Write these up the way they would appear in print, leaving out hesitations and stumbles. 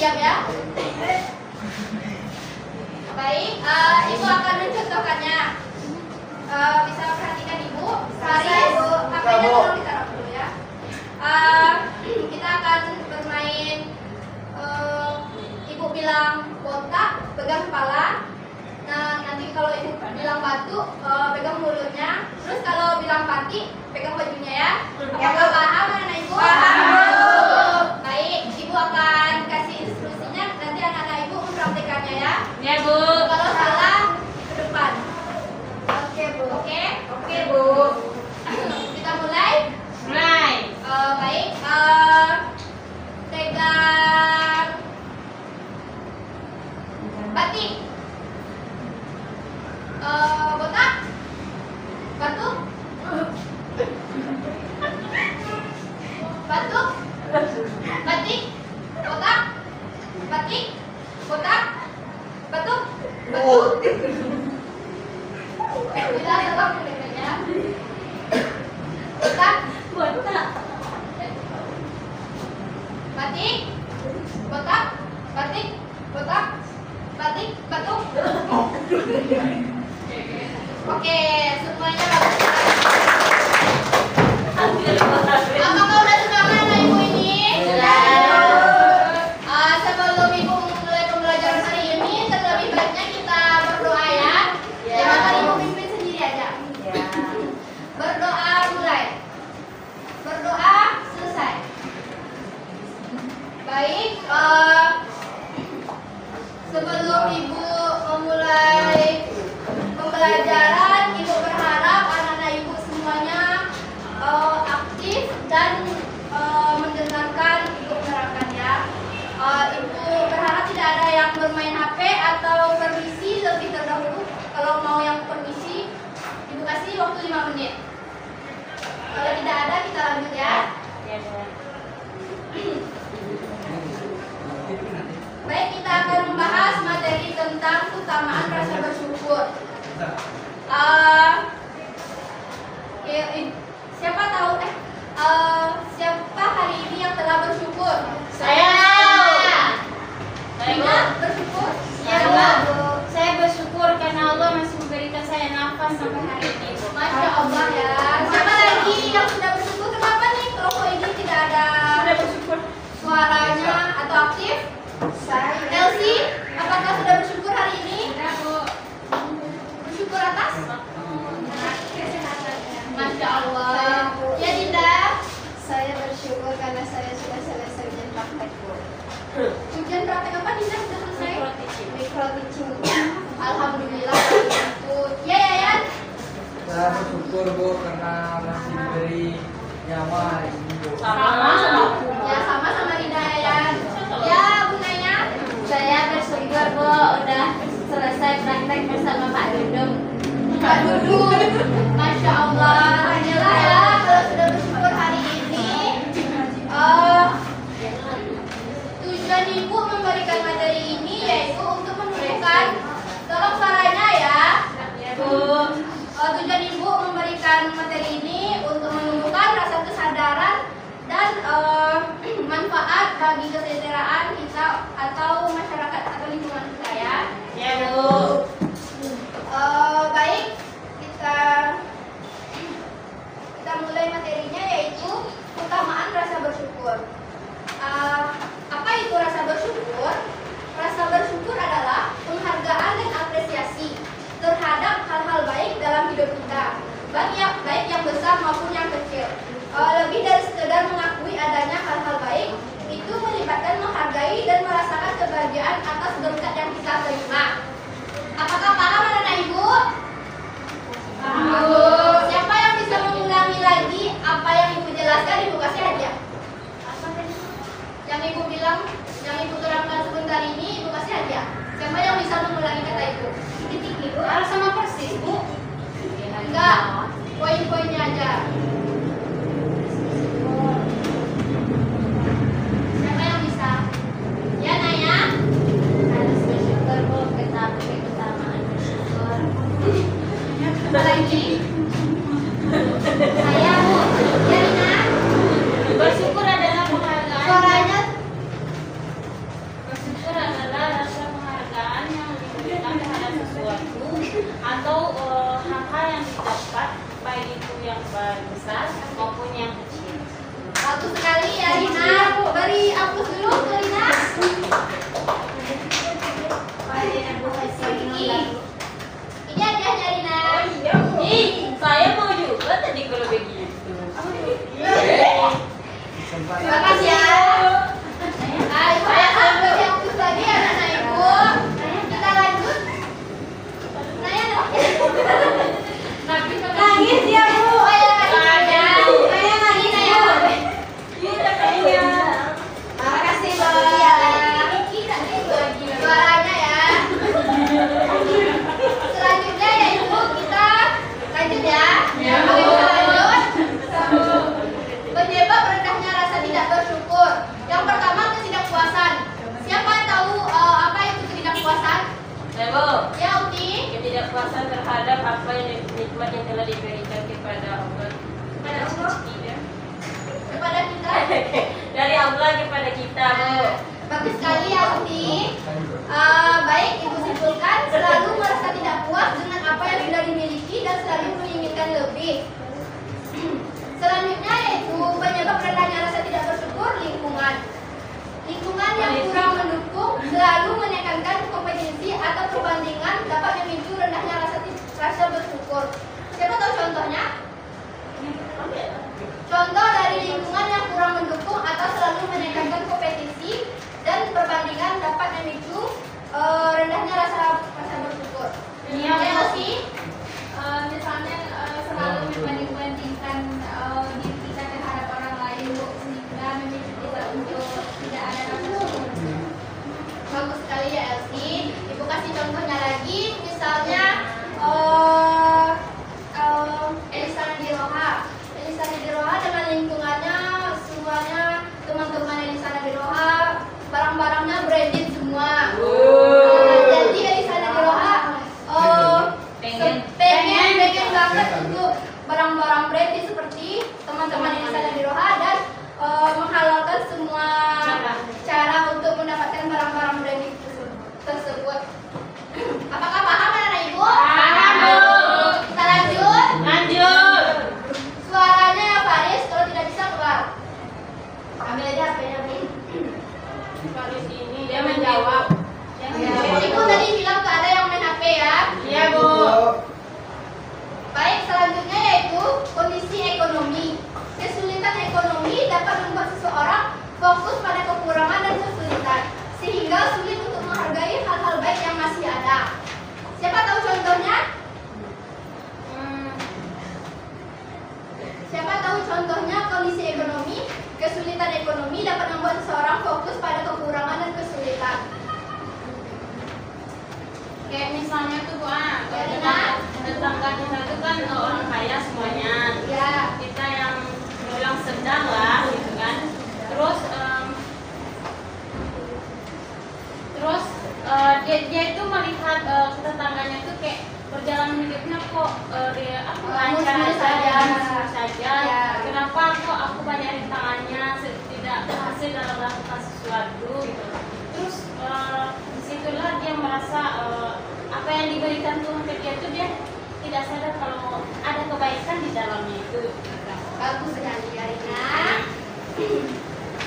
siap ya. Baik, Ibu akan mencontohkannya. Bisa perhatikan Ibu. Faris, HP-nya tolong ditaruh dulu ya. Kita akan bermain. Ibu bilang botak, pegang kepala. Nah, nanti kalau Ibu bilang batu, pegang mulutnya. Terus kalau bilang pati, pegang bajunya ya. Apakah paham anak Ibu? Paham. Baik, Ibu akan kasih instruksinya. Nanti anak-anak Ibu mempraktekannya ya. Ya Bu. Kalau salah, ke depan. Oke Bu. Oke Bu. Kita mulai. Baik. Pegang batik. Botak, batuk, batuk, batik, botak, batik, botak, batuk, batuk. Kita tetap mendengarnya. Botak, botak, batik, botak, batik, botak, batik, batuk. Oke, semuanya bagus. Apakah udah semangat anak Ibu ini? Sebelum Ibu mulai pembelajaran hari ini, terlebih baiknya kita berdoa ya. Jangan Ibu pimpin sendiri aja. Berdoa mulai. Berdoa selesai. Baik, sebelum Ibu memulai pembelajaran, Ibu berharap anak-anak Ibu semuanya aktif dan mendengarkan Ibu menerangkan ya. Ibu berharap tidak ada yang bermain HP atau permisi lebih terdahulu. Kalau mau yang permisi, Ibu kasih waktu 5 menit. Kalau tidak ada, kita lanjut ya. Baik, kita akan membahas materi tentang keutamaan rasa bersyukur. Siapa tahu siapa hari ini yang telah bersyukur? Saya. Saya bersyukur. Saya bersyukur karena Allah masih memberikan saya nafas sampai hari ini. Masya Allah ya. Siapa lagi yang sudah bersyukur? Kenapa nih kelompok ini tidak ada suaranya atau aktif? Saya. Elsie, apakah sudah bersyukur hari ini? Bersyukur atas? Masya Allah. Ya Dinda. Saya bersyukur karena saya sudah selesai ujian praktek Bu. Ujian praktek apa Dinda sudah selesai? Mikro teaching. Alhamdulillah. Ya Yayan. Saya bersyukur Bu karena masih diberi nyawa hari ini Bu. Ya sama Dinda Yayan. Ya Bu Naya. Saya bersyukur Bu udah selesai praktek bersama Pak Dudung. Pak Dudung. Masya Allah. Alhamdulillah ya kalau sudah bersyukur hari ini. Tujuan Ibu memberikan materi ini yaitu untuk menunjukkan, tolong suaranya ya Bu. Tujuan Ibu memberikan materi ini untuk menumbuhkan rasa kesadaran dan manfaat bagi kesejahteraan kita atau masyarakat atau lingkungan kita ya. Ya Bu. Baik, kita mulai materinya yaitu keutamaan rasa bersyukur. Apa itu rasa bersyukur? Rasa bersyukur adalah penghargaan dan apresiasi terhadap hal-hal baik dalam hidup kita, baik yang besar maupun yang kecil. Lebih dari sekedar mengakui adanya hal-hal baik, itu melibatkan menghargai dan merasakan kebahagiaan atas berkat yang kita terima. Apakah paham anak-anak Ibu? Paham. Siapa yang bisa mengulangi lagi apa yang Ibu jelaskan? Ibu kasih hadiah. Yang Ibu bilang, yang Ibu terangkan sebentar ini, Ibu kasih hadiah. Siapa yang bisa mengulangi kata Ibu? Titik Ibu harus sama persis Bu. Enggak, poin-poinnya aja. Siapa yang bisa? Ya Naya? Harus bersyukur Bu kita beri keutamaan bersyukur. Apa lagi? Saya Bu. Ya Rina? Bersyukur adalah penghargaan. Suaranya Terima kasih ya. Ibu yang lebih lagi anak-anak ibu. Kita lanjut. Naya dong. Nangis ya Bu. Oh ya, Naya. Naya nangis ya. Terima kasih Bu. Suaranya ya. Selanjutnya yaitu kita lanjut ya. Lanjut. Penyebab rendahnya rasa tidak bersyukur. Yang pertama ketidakpuasan. Siapa tahu apa itu ketidakpuasan? Bu, Ya Uti. ketidakpuasan terhadap apa yang nikmat yang telah diberikan kepada Allah. Kepada kita. Dari Allah kepada kita, Bu. Bagus sekali ya Uti. Baik, Ibu simpulkan selalu merasa tidak puas dengan apa yang sudah dimiliki dan selalu menginginkan lebih. Selanjutnya yaitu penyebab rendahnya rasa tidak bersyukur, lingkungan. Lingkungan yang kurang mendukung selalu menekankan kompetensi atau perbandingan dapat memicu rendahnya rasa bersyukur. Siapa tahu contohnya? Contoh dari lingkungan yang kurang mendukung atau selalu menekankan kompetisi dan perbandingan dapat memicu rendahnya rasa bersyukur. Iya, Bu. Ya sih? Misalnya selalu membanding-bandingkan diri kita terhadap orang lain, Bu, sehingga memicu kita untuk tidak ada rasa syukur. Bagus sekali ya Elsie. Ibu kasih contohnya lagi, misalnya Elisa Nadiroha. Elisa Nadiroha dengan lingkungannya semuanya teman-teman Elisa Nadiroha barang-barangnya branded semua. Jadi Elisa Nadiroha pengen banget untuk barang-barang branded seperti teman-teman Elisa Nadiroha dan menghalalkan semua cara untuk mendapatkan barang-barang branded tersebut. Apakah paham anak-anak ibu? Paham, Bu. Kita lanjut. Lanjut. Suaranya ya Faris, kalau tidak bisa keluar. Ambil aja HP-nya, Bri. Faris ini Dia menjawab. Ibu tadi bilang gak ada yang main HP ya. Iya, Bu. Baik, selanjutnya yaitu kondisi ekonomi. Kesulitan ekonomi dapat membuat seseorang fokus pada kekurangan dan kesulitan, sehingga sulit untuk menghargai hal-hal baik yang masih ada. Siapa tahu contohnya? Siapa tahu contohnya kondisi ekonomi? Kesulitan ekonomi dapat membuat seseorang fokus pada kekurangan dan kesulitan. Kayak misalnya tuh Bu, Karena? tetangga kita tuh kan orang kaya semuanya. Ya, Kita yang bilang sedang lah gitu kan. Terus dia itu melihat tetangganya tuh kayak perjalanan hidupnya kok lancar saja, mulus saja. Ya. Kenapa kok aku banyak rintangannya, tidak berhasil dalam melakukan sesuatu gitu. Terus disitulah dia merasa apa yang diberikan Tuhan ke dia itu dia tidak sadar kalau ada kebaikan di dalamnya itu. bagus sekali ya Rina.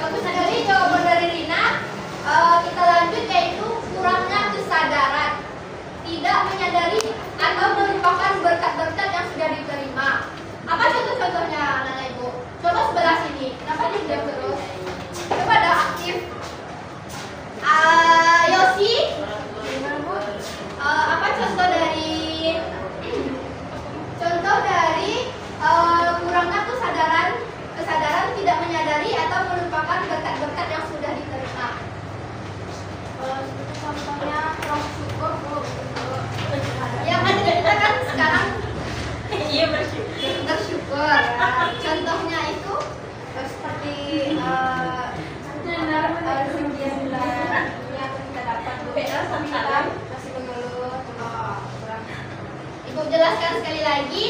Bagus sekali jawaban dari Rina. Kita lanjut yaitu kurangnya kesadaran, tidak menyadari atau melupakan berkat-berkat yang sudah diterima. Apa contoh-contohnya anak-anak ibu? Coba sebelah sini. Kenapa dia diam terus? Coba ada aktif. Yosi, apa contoh dari kurangnya kesadaran tidak menyadari atau melupakan berkat-berkat yang sudah diterima? Contohnya kurang syukur, Bu. Yang ada kita kan sekarang Iya, bersyukur. bersyukur. Contohnya itu seperti yang kita dapat, Bu. Kita masih mengeluh. Ibu jelaskan sekali lagi.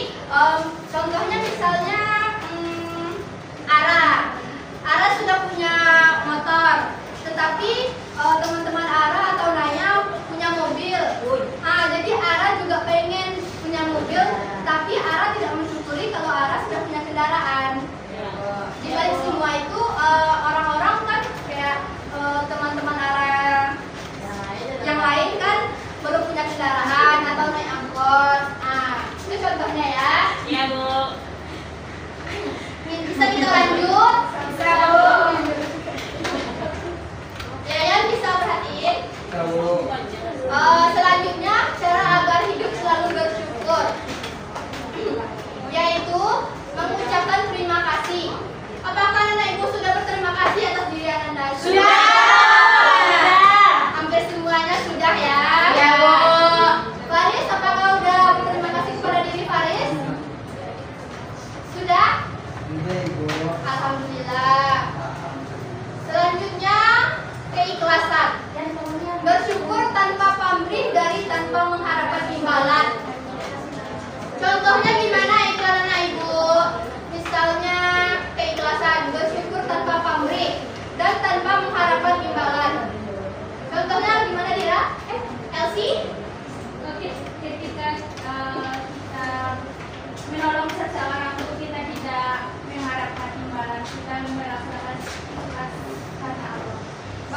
Contohnya misalnya Ara sudah punya motor, tetapi teman-teman Ara atau Naya punya mobil. Jadi Ara juga pengen punya mobil, tapi Ara tidak mensyukuri kalau Ara sudah punya kendaraan. Di balik semua itu orang-orang kan kayak teman-teman Ara yang lain kan baru punya kendaraan atau naik angkot. Itu contohnya ya. Iya, Bu.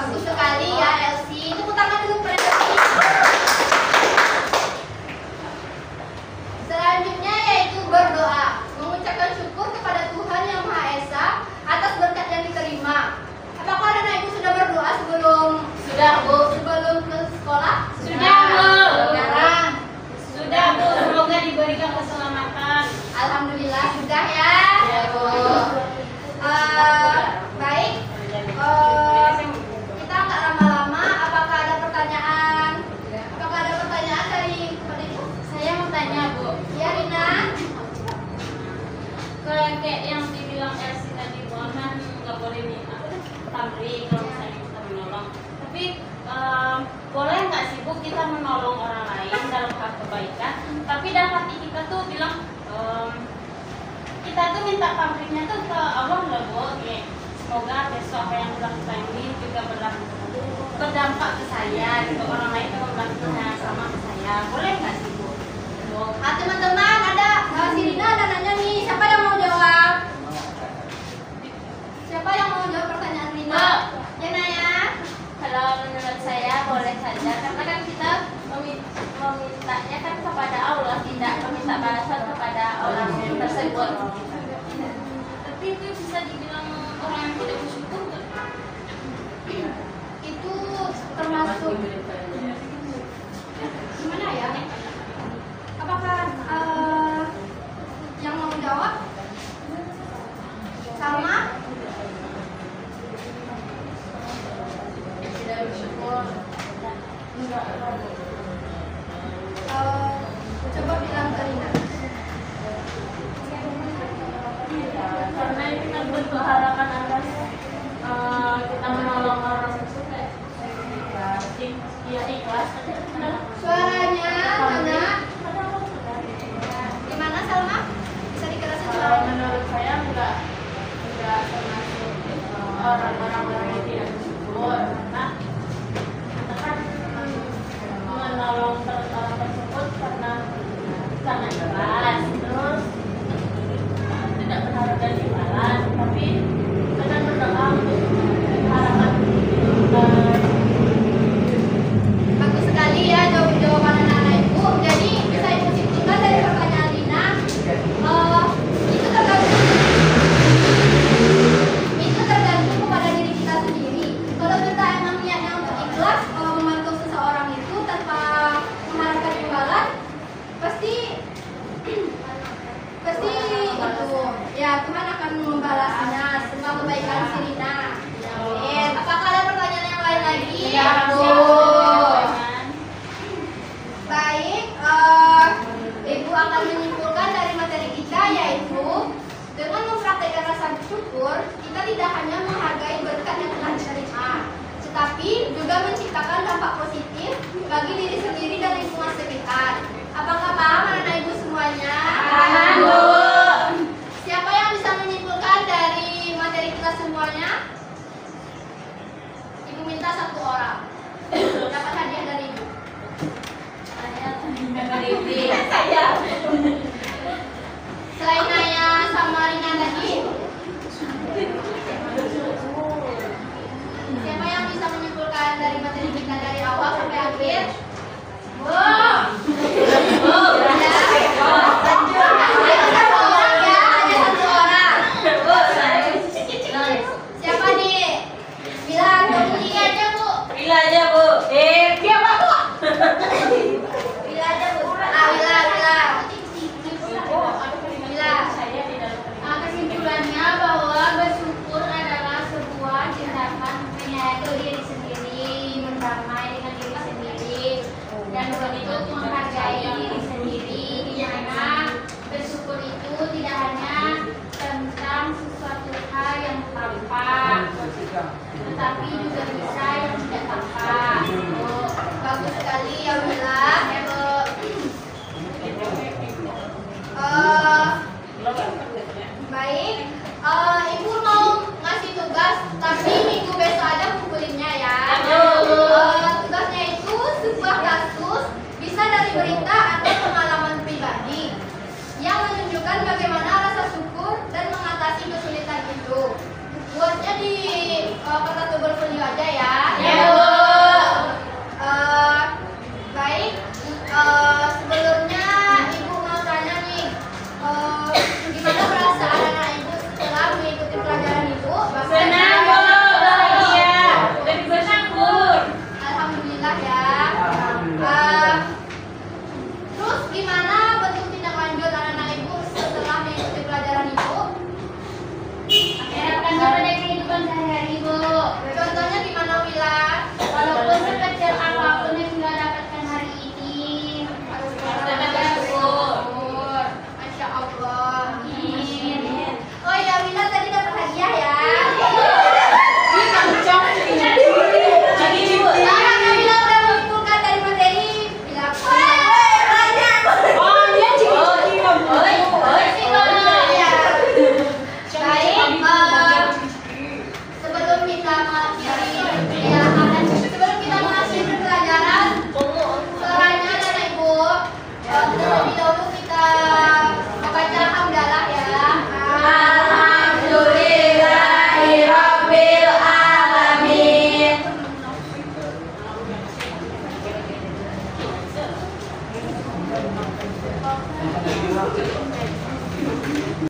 Bagus sekali ya Elsie. Tepuk tangan dulu pada Elsie. Selanjutnya yaitu berdoa, mengucapkan syukur kepada Tuhan Yang Maha Esa atas berkat yang diterima. Apakah anak ibu sudah berdoa sebelum ke sekolah? Sudah, Bu. Sekarang. Sudah, Bu. Semoga diberikan keselamatan. Alhamdulillah sudah ya. Ya, Bu. Baik. Kita nggak lama-lama. Apakah ada pertanyaan? Apakah ada pertanyaan dari kepada ibu? Saya mau tanya, Bu. Ya Rina. Kayak yang dibilang Elsie tadi, Bu, kan nggak boleh pamrih kalau misalnya kita menolong. Tapi boleh nggak sih, Bu, kita menolong orang lain dalam hal kebaikan, tapi dalam hati kita tuh bilang kita tuh minta pamrihnya tuh ke Allah lah, Bu. Oke. Semoga besok apa yang dilakukan ini juga berdampak ke saya, gitu. Orang lain juga melakukan yang sama ke saya. Boleh nggak sih, Bu? Teman-teman ada si Rina ada nanya nih. Siapa yang mau jawab? Siapa yang mau jawab pertanyaan Rina? Ya Naya. Kalau menurut saya boleh saja, karena kan kita memintanya kan kepada Allah, tidak meminta balasan kepada orang tersebut. Tapi itu bisa dibilang orang yang tidak bersyukur nggak? Itu termasuk gimana ya? Apakah yang mau jawab sama? Tidak bersyukur. Coba bilang ke Rina. Karena kita berharapan atas kita menolong orang ya ikhlas. Suaranya mana? Gimana Salma? Bisa dikerasin suaranya? Menurut saya enggak termasuk orang-orang yang tidak bersyukur, karena kita kan menolong orang tersebut karena ikhlas, terus tidak berharap dan dibalas, tapi kita berdoa untuk harapan Bagus sekali ya jawaban anak-anak ibu. Jadi bisa ibu simpulkan dari pertanyaan Rina, itu tergantung kepada diri kita sendiri. Kalau kita emang niatnya untuk ikhlas membantu seseorang itu tanpa mengharapkan imbalan, pasti itu ya Tuhan akan membalasnya semua kebaikan si Rina. Amin. Apakah ada pertanyaan yang lain lagi? Baik, Ibu akan menyimpulkan dari materi kita yaitu dengan mempraktikkan rasa bersyukur, kita tidak hanya menghargai berkat yang telah diterima, tetapi juga menciptakan dampak positif bagi diri sendiri dan lingkungan sekitar. Apakah paham anak-anak Ibu semuanya? Paham, Bu. Siapa yang bisa menyimpulkan dari materi kita semuanya? Ibu minta satu orang dapat hadiah dari Ibu. Saya Selain Naya sama Rina tadi, siapa yang bisa menyimpulkan dari materi kita dari awal sampai akhir? Hanya satu orang ya, hanya satu orang. Siapa nih? Bilang kunci aja Bu. Bila aja, Bu. Dia apa Bu? Bila aja Bu. Bila. Kesimpulannya bahwa bersyukur adalah sebuah tindakan menyayangi diri sendiri, berdamai dengan diri sendiri, dan untuk menghargai diri sendiri, di mana bersyukur itu tidak hanya tentang sesuatu hal yang tampak, tetapi juga bisa yang tidak tampak. Bagus sekali ya Bila. Baik, Ibu mau ngasih tugas, tapi minggu besok aja kumpulinnya ya. Tugasnya itu sebuah kasus, bisa dari berita atau pengalaman pribadi yang menunjukkan bagaimana rasa syukur dan mengatasi kesulitan itu. Buatnya di kertas tebal folio aja ya. Sampai lagi, Mak.